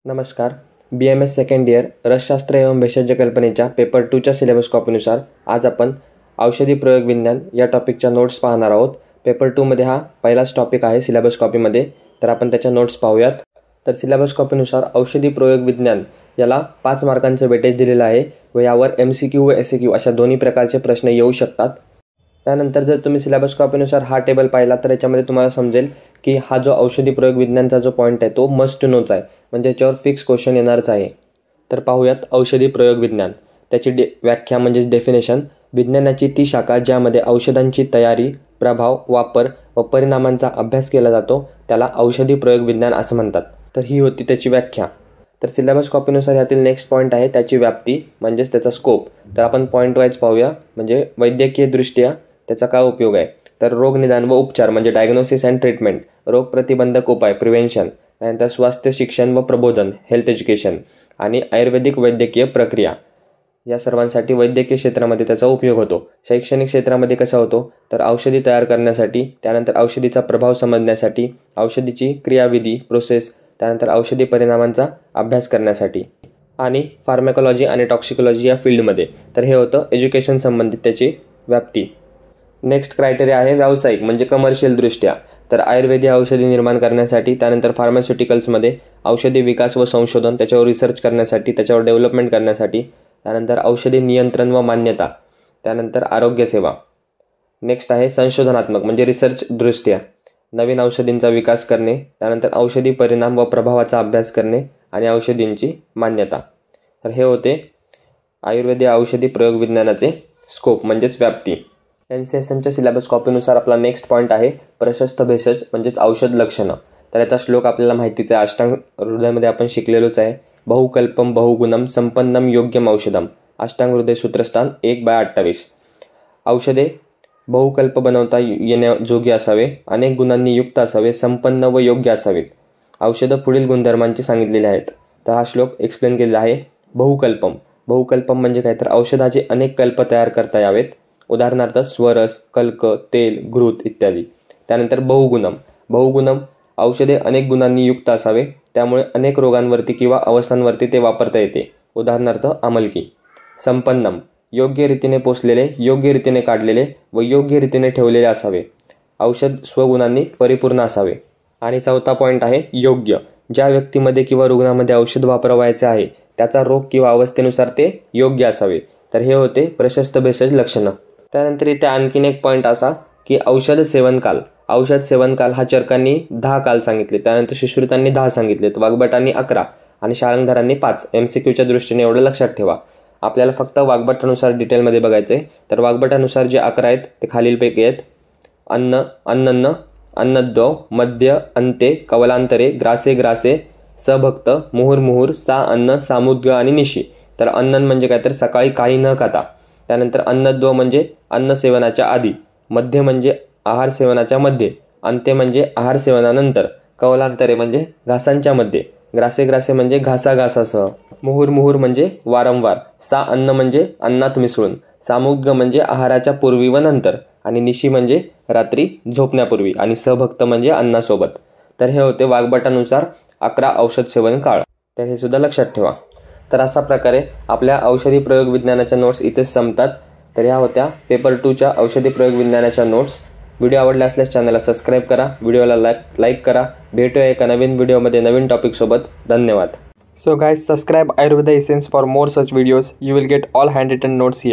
नमस्कार. BMS second year रसशास्त्र एवं भेषज कल्पनेच्या पेपर 2च्या सिलेबस कॉपीनुसार आज आपण औषधी प्रयोग विज्ञान या टॉपिकच्या नोट्स पाहणार आहोत. पेपर 2मध्ये हा पहिलाच टॉपिक आहे सिलेबस कॉपीमध्ये, तर आपण त्याच्या नोट्स पाहूयात. तर सिलेबस कॉपीनुसार औषधी प्रयोग विज्ञान याला 5 मार्कांचं वेटेज दिलेलं आहे व यावर MCQ व SAQ अशा दोन्ही प्रकारचे प्रश्न येऊ शकतात. त्यानंतर जर तुम्ही सिलेबस कॉपीनुसार हा टेबल पाहिला तर याच्यामध्ये तुम्हाला समजेल की हा जो औषधी प्रयोग विज्ञानचा जो पॉईंट आहे तो मस्ट टू नोच आहे, म्हणजे याच्यावर फिक्स क्वेश्चन येणारच आहे. तर पाहूयात औषधी प्रयोग विज्ञान. त्याची व्याख्या म्हणजेच डेफिनेशन: विज्ञानाची ती शाखा ज्यामध्ये औषधांची तयारी, प्रभाव, वापर व परिणामांचा अभ्यास केला जातो त्याला औषधी प्रयोग विज्ञान असं म्हणतात. तर ही होती त्याची व्याख्या. तर सिलेबस कॉपीनुसार यातील नेक्स्ट पॉईंट आहे त्याची व्याप्ती म्हणजेच त्याचा स्कोप. तर आपण पॉईंट वाईज पाहूया. म्हणजे वैद्यकीय दृष्ट्या त्याचा काय उपयोग आहे, तर रोग निदान व उपचार म्हणजे डायग्नोसिस अँड ट्रीटमेंट, रोग प्रतिबंधक उपाय प्रिव्हेन्शन, त्यानंतर स्वास्थ्य शिक्षण व प्रबोधन हेल्थ एज्युकेशन, आणि आयुर्वेदिक वैद्यकीय प्रक्रिया या सर्वांसाठी वैद्यकीय क्षेत्रामध्ये त्याचा उपयोग होतो. शैक्षणिक क्षेत्रामध्ये कसा होतो, तर औषधी तयार करण्यासाठी, त्यानंतर औषधीचा प्रभाव समजण्यासाठी, औषधीची क्रियाविधी प्रोसेस, त्यानंतर औषधी परिणामांचा अभ्यास करण्यासाठी, आणि फार्मॅकॉलॉजी आणि टॉक्सिकोलॉजी या फील्डमध्ये. तर हे होतं एज्युकेशन संबंधित त्याची व्याप्ती. नेक्स्ट क्रायटेरिया आहे व्यावसायिक म्हणजे कमर्शियल दृष्ट्या. तर आयुर्वेदीय औषधी निर्माण करण्यासाठी, त्यानंतर फार्मास्युटिकल्समध्ये औषधी विकास व संशोधन, त्याच्यावर रिसर्च करण्यासाठी, त्याच्यावर डेव्हलपमेंट करण्यासाठी, त्यानंतर औषधी नियंत्रण व मान्यता, त्यानंतर आरोग्यसेवा. नेक्स्ट आहे संशोधनात्मक म्हणजे रिसर्च दृष्ट्या, नवीन औषधींचा विकास करणे, त्यानंतर औषधी परिणाम व प्रभावाचा अभ्यास करणे आणि औषधींची मान्यता. तर हे होते आयुर्वेदीय औषधी प्रयोग विज्ञानाचे स्कोप म्हणजेच व्याप्ती. NCSMच्या सिलेबस कॉपीनुसार आपला नेक्स्ट पॉईंट आहे प्रशस्त भेषज म्हणजेच औषध लक्षणं. तर याचा श्लोक आपल्याला माहितीच आहे, अष्टांग हृदयमध्ये आपण शिकलेलोच आहे. बहुकल्पम बहुगुणम संपन्नम योग्यम औषधम, अष्टांग हृदय सूत्रस्थान 1/28. औषधे बहुकल्प बनवता येण्याजोगी असावे, अनेक गुणांनी युक्त असावे, संपन्न व योग्य असावेत. औषधं पुढील गुणधर्मांची सांगितलेले आहेत. तर हा श्लोक एक्सप्लेन केलेला आहे. बहुकल्पम म्हणजे काय, तर औषधाचे अनेक कल्प तयार करता यावेत, उदाहरणार्थ स्वरस, कल्क, तेल, घृत इत्यादी. त्यानंतर बहुगुणम औषधे अनेक गुणांनी युक्त असावे, त्यामुळे अनेक रोगांवरती किंवा अवस्थांवरती ते वापरता येते, उदाहरणार्थ आमलकी. संपन्नम योग्य रीतीने पोसलेले, योग्य रीतीने काढलेले व योग्य रीतीने ठेवलेले असावे, औषध स्वगुणांनी परिपूर्ण असावे. आणि चौथा पॉईंट आहे योग्य, ज्या व्यक्तीमध्ये किंवा रुग्णामध्ये औषध वापरावयाचे आहे त्याचा रोग किंवा अवस्थेनुसार ते योग्य असावे. तर हे होते प्रशस्त भेषज लक्षणं. त्यानंतर इथे आणखीन एक पॉईंट असा की औषध सेवनकाल हा चरकांनी 10 काल सांगितले, त्यानंतर सुश्रुतांनी 10 सांगितलेत, वाग्भटांनी 11 आणि शाळंगधरांनी 5. MCQच्या दृष्टीने एवढं लक्षात ठेवा. आपल्याला फक्त वाग्भटानुसार डिटेलमध्ये बघायचं आहे. तर वाग्भटानुसार जे 11 आहेत ते खालीलपैकी आहेत: अन्नन्न, अन्नद्वौ, मध्य, अंते, कवलांतरे, ग्रासे, सभक्त, मुहुर्मुहुर, सा अन्न, सामुद्ग आणि निशी. तर अन्नन म्हणजे काय, तर सकाळी काही न खाता. त्यानंतर अन्नद्वौ म्हणजे अन्न सेवनाच्या आधी, मध्य म्हणजे आहार सेवनाच्या मध्ये, अंत्य म्हणजे आहार सेवनानंतर, कवलांतरे म्हणजे घासांच्या मध्ये, ग्रासे म्हणजे घासासह, मुहुर्मुहुर म्हणजे वारंवार, सा अन्न म्हणजे अन्नात मिसळून, सामुद्ग म्हणजे आहाराच्या पूर्वी व नंतर, आणि निशी म्हणजे रात्री झोपण्यापूर्वी, आणि सभक्त म्हणजे अन्नासोबत. तर हे होते वाग्भटानुसार 11 औषध सेवन काळ. तर हे सुद्धा लक्षात ठेवा. तर अशा प्रकारे आपल्या औषधी प्रयोग विज्ञानाच्या नोट्स इथेच संपतात. तर ह्या होत्या पेपर 2च्या औषधी प्रयोग विज्ञानाच्या नोट्स. व्हिडिओ आवडला असल्यास चॅनलला सबस्क्राईब करा, व्हिडिओला लाईक करा. भेटूया एका नवीन व्हिडिओमध्ये नवीन टॉपिकसोबत. धन्यवाद. So guys, subscribe Ayurveda Essence for more such videos. You will get all handwritten notes here.